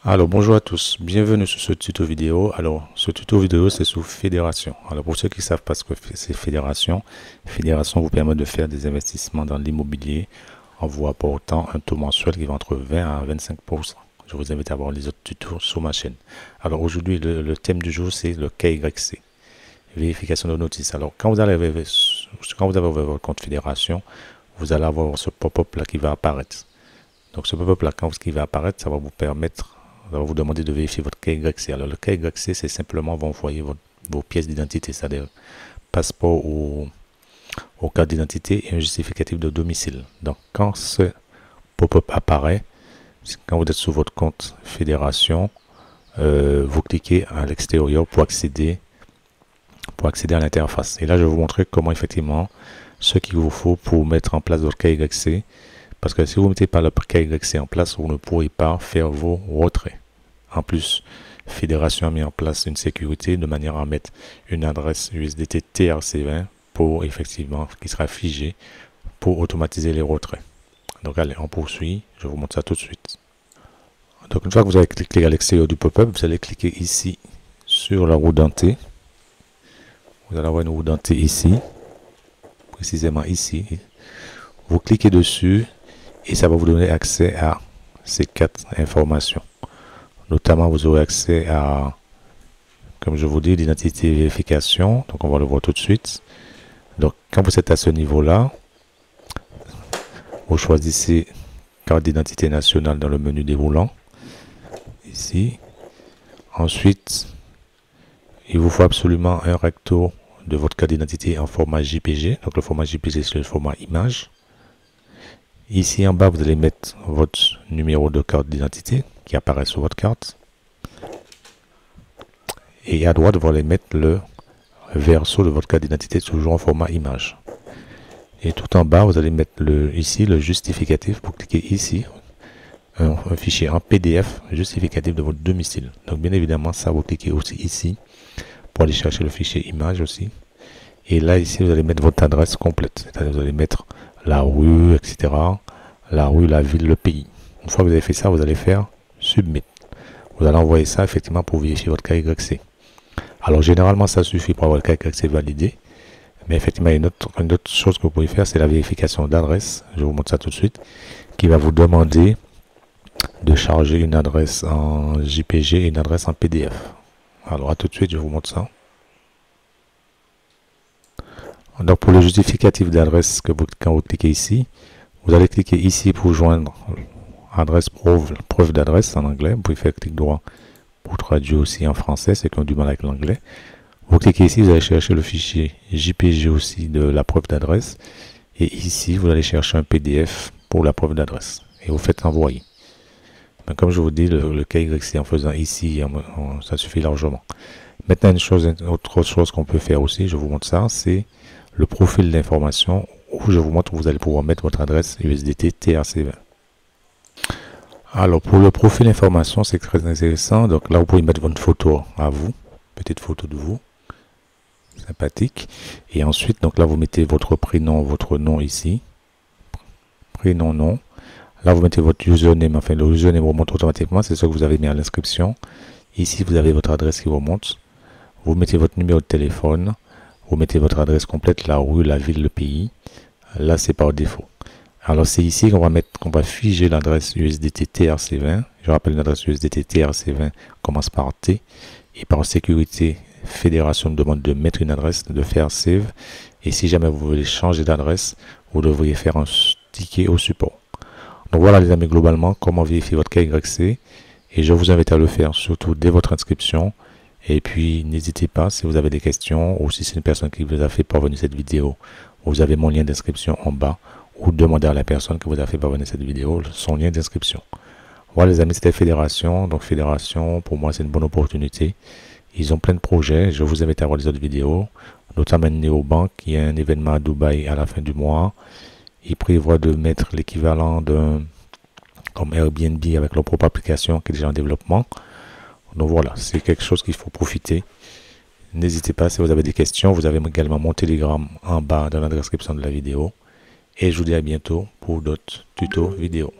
Alors bonjour à tous, bienvenue sur ce tuto vidéo. Alors ce tuto vidéo c'est sur Fédération. Alors pour ceux qui ne savent pas ce que c'est Fédération, Fédération vous permet de faire des investissements dans l'immobilier en vous apportant un taux mensuel qui va entre 20 à 25%. Je vous invite à voir les autres tutos sur ma chaîne. Alors aujourd'hui le thème du jour c'est le KYC, vérification de notice. Alors quand vous avez ouvert votre compte Fédération, vous allez avoir ce pop-up là qui va apparaître. Donc ce pop-up là quand il va apparaître, ça va vous permettre, on va vous demander de vérifier votre KYC. Alors le KYC, c'est simplement vous envoyer vos pièces d'identité, c'est-à-dire passeport ou carte d'identité et un justificatif de domicile. Donc quand ce pop-up apparaît, quand vous êtes sur votre compte Fédération, vous cliquez à l'extérieur pour accéder à l'interface. Et là, je vais vous montrer comment effectivement ce qu'il vous faut pour mettre en place votre KYC. Parce que si vous ne mettez pas le KYC en place, vous ne pourrez pas faire vos retraits. En plus, Fédération a mis en place une sécurité de manière à mettre une adresse USDT TRC20 pour effectivement qui sera figée pour automatiser les retraits. Donc allez, on poursuit. Je vous montre ça tout de suite. Donc une fois que vous avez cliqué à l'extérieur du pop-up, vous allez cliquer ici sur la roue dentée. Vous allez avoir une roue dentée ici, précisément ici. Vous cliquez dessus. Et ça va vous donner accès à ces 4 informations. Notamment, vous aurez accès à, comme je vous dis, l'identité et vérification. Donc, on va le voir tout de suite. Donc, quand vous êtes à ce niveau-là, vous choisissez carte d'identité nationale dans le menu déroulant. Ici. Ensuite, il vous faut absolument un recto de votre carte d'identité en format JPG. Donc, le format JPG, c'est le format image. Ici en bas, vous allez mettre votre numéro de carte d'identité qui apparaît sur votre carte. Et à droite, vous allez mettre le verso de votre carte d'identité, toujours en format image. Et tout en bas, vous allez mettre ici le justificatif. Vous cliquez ici, un fichier en PDF justificatif de votre domicile. Donc bien évidemment, ça, vous cliquez aussi ici pour aller chercher le fichier image aussi. Et là, ici, vous allez mettre votre adresse complète. C'est-à-dire vous allez mettre la rue, etc. La rue, la ville, le pays. Une fois que vous avez fait ça, vous allez faire Submit. Vous allez envoyer ça effectivement pour vérifier votre KYC. Alors généralement, ça suffit pour avoir le KYC validé. Mais effectivement, une autre chose que vous pouvez faire, c'est la vérification d'adresse. Je vous montre ça tout de suite. Qui va vous demander de charger une adresse en JPG et une adresse en PDF. Alors à tout de suite, je vous montre ça. Donc pour le justificatif d'adresse, quand vous cliquez ici, vous allez cliquer ici pour joindre adresse preuve d'adresse en anglais. Vous pouvez faire clic droit pour traduire aussi en français, c'est qu'on a du mal avec l'anglais. Vous cliquez ici, vous allez chercher le fichier JPG aussi de la preuve d'adresse. Et ici, vous allez chercher un PDF pour la preuve d'adresse. Et vous faites envoyer. Mais comme je vous dis, le KYC en faisant ici, ça suffit largement. Maintenant, autre chose qu'on peut faire aussi, je vous montre ça, c'est le profil d'information où je vous montre où vous allez pouvoir mettre votre adresse USDT TRC20. Alors pour le profil d'information, c'est très intéressant. Donc là, vous pouvez mettre votre photo à vous, petite photo de vous, sympathique. Et ensuite, donc là, vous mettez votre prénom, votre nom ici, prénom, nom. Là, vous mettez votre username, enfin le username vous montre automatiquement, c'est ce que vous avez mis à l'inscription. Ici, vous avez votre adresse qui vous montre. Vous mettez votre numéro de téléphone. Vous mettez votre adresse complète, la rue, la ville, le pays. Là, c'est par défaut. Alors, c'est ici qu'on va figer l'adresse USDT TRC20. Je rappelle, l'adresse USDT TRC20 commence par T. Et par sécurité, Fédération demande de mettre une adresse, de faire save. Et si jamais vous voulez changer d'adresse, vous devriez faire un ticket au support. Donc voilà les amis, globalement, comment vérifier votre KYC. Et je vous invite à le faire, surtout dès votre inscription. Et puis, n'hésitez pas, si vous avez des questions ou si c'est une personne qui vous a fait parvenir cette vidéo, vous avez mon lien d'inscription en bas ou demandez à la personne qui vous a fait parvenir cette vidéo son lien d'inscription. Voilà les amis, c'était Fédération. Donc Fédération, pour moi, c'est une bonne opportunité. Ils ont plein de projets. Je vous invite à voir les autres vidéos, notamment Neobank, qui a un événement à Dubaï à la fin du mois. Ils prévoient de mettre l'équivalent comme Airbnb avec leur propre application qui est déjà en développement. Donc voilà, c'est quelque chose qu'il faut profiter. N'hésitez pas si vous avez des questions. Vous avez également mon Telegram en bas dans la description de la vidéo. Et je vous dis à bientôt pour d'autres tutos vidéo.